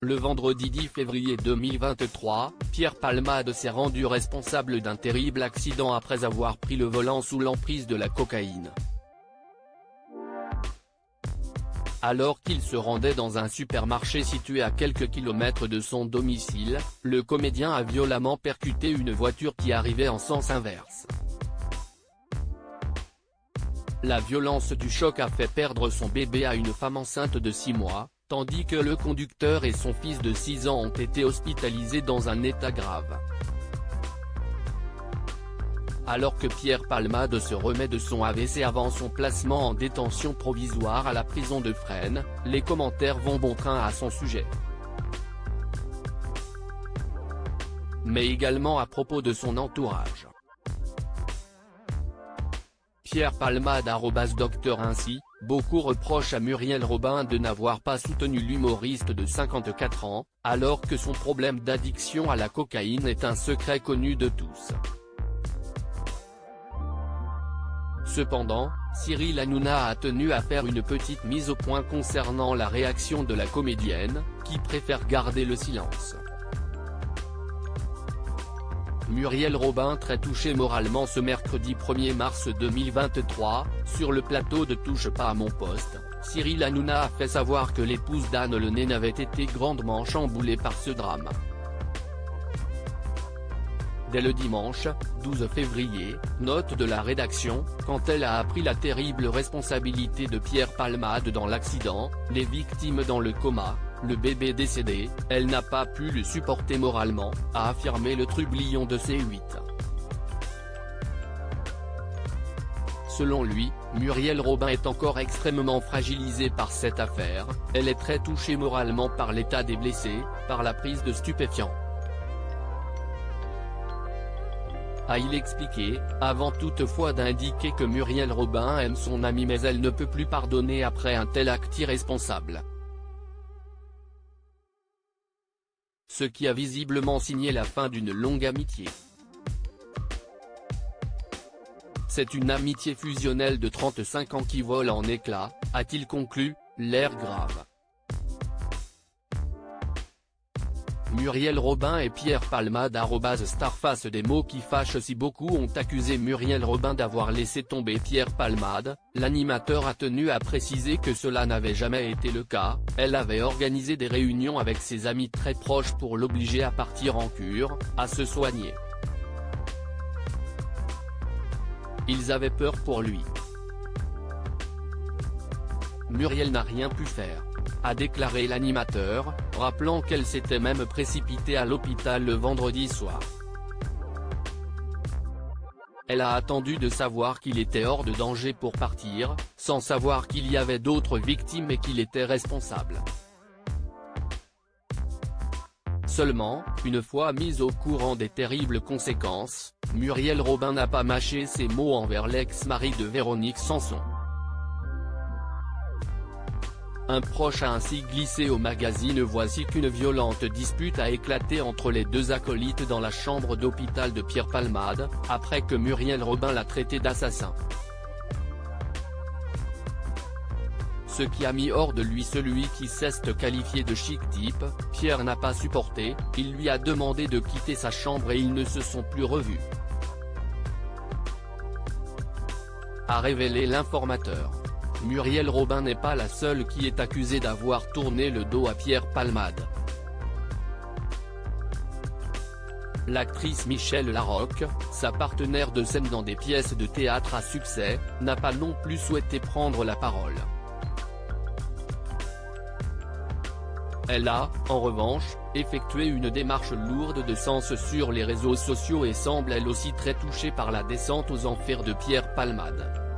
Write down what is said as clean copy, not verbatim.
Le vendredi 10 février 2023, Pierre Palmade s'est rendu responsable d'un terrible accident après avoir pris le volant sous l'emprise de la cocaïne. Alors qu'il se rendait dans un supermarché situé à quelques kilomètres de son domicile, le comédien a violemment percuté une voiture qui arrivait en sens inverse. La violence du choc a fait perdre son bébé à une femme enceinte de 6 mois, tandis que le conducteur et son fils de 6 ans ont été hospitalisés dans un état grave. Alors que Pierre Palmade se remet de son AVC avant son placement en détention provisoire à la prison de Fresnes, les commentaires vont bon train à son sujet. Mais également à propos de son entourage. Pierre Palmade @Docteur Ainsi, beaucoup reprochent à Muriel Robin de n'avoir pas soutenu l'humoriste de 54 ans, alors que son problème d'addiction à la cocaïne est un secret connu de tous. Cependant, Cyril Hanouna a tenu à faire une petite mise au point concernant la réaction de la comédienne, qui préfère garder le silence. Muriel Robin très touchée moralement ce mercredi 1er mars 2023, sur le plateau de Touche pas à mon poste, Cyril Hanouna a fait savoir que l'épouse d'Anne Lenné avait été grandement chamboulée par ce drame. Dès le dimanche, 12 février, note de la rédaction, quand elle a appris la terrible responsabilité de Pierre Palmade dans l'accident, les victimes dans le coma, le bébé décédé, elle n'a pas pu le supporter moralement, a affirmé le trublion de C8. Selon lui, Muriel Robin est encore extrêmement fragilisée par cette affaire, elle est très touchée moralement par l'état des blessés, par la prise de stupéfiants. A-t-il expliqué, avant toutefois d'indiquer que Muriel Robin aime son amie mais elle ne peut plus pardonner après un tel acte irresponsable. Ce qui a visiblement signé la fin d'une longue amitié. C'est une amitié fusionnelle de 35 ans qui vole en éclats, a-t-il conclu, l'air grave. Muriel Robin et Pierre Palmade @Starface des mots qui fâchent. Si beaucoup ont accusé Muriel Robin d'avoir laissé tomber Pierre Palmade, l'animateur a tenu à préciser que cela n'avait jamais été le cas, elle avait organisé des réunions avec ses amis très proches pour l'obliger à partir en cure, à se soigner. Ils avaient peur pour lui. Muriel n'a rien pu faire, a déclaré l'animateur, rappelant qu'elle s'était même précipitée à l'hôpital le vendredi soir. Elle a attendu de savoir qu'il était hors de danger pour partir, sans savoir qu'il y avait d'autres victimes et qu'il était responsable. Seulement, une fois mise au courant des terribles conséquences, Muriel Robin n'a pas mâché ses mots envers l'ex-mari de Véronique Sanson. Un proche a ainsi glissé au magazine Voici qu'une violente dispute a éclaté entre les deux acolytes dans la chambre d'hôpital de Pierre Palmade, après que Muriel Robin l'a traité d'assassin. Ce qui a mis hors de lui celui qui s'est qualifié de chic type, Pierre n'a pas supporté, il lui a demandé de quitter sa chambre et ils ne se sont plus revus. A révélé l'informateur. Muriel Robin n'est pas la seule qui est accusée d'avoir tourné le dos à Pierre Palmade. L'actrice Michèle Larocque, sa partenaire de scène dans des pièces de théâtre à succès, n'a pas non plus souhaité prendre la parole. Elle a, en revanche, effectué une démarche lourde de sens sur les réseaux sociaux et semble elle aussi très touchée par la descente aux enfers de Pierre Palmade.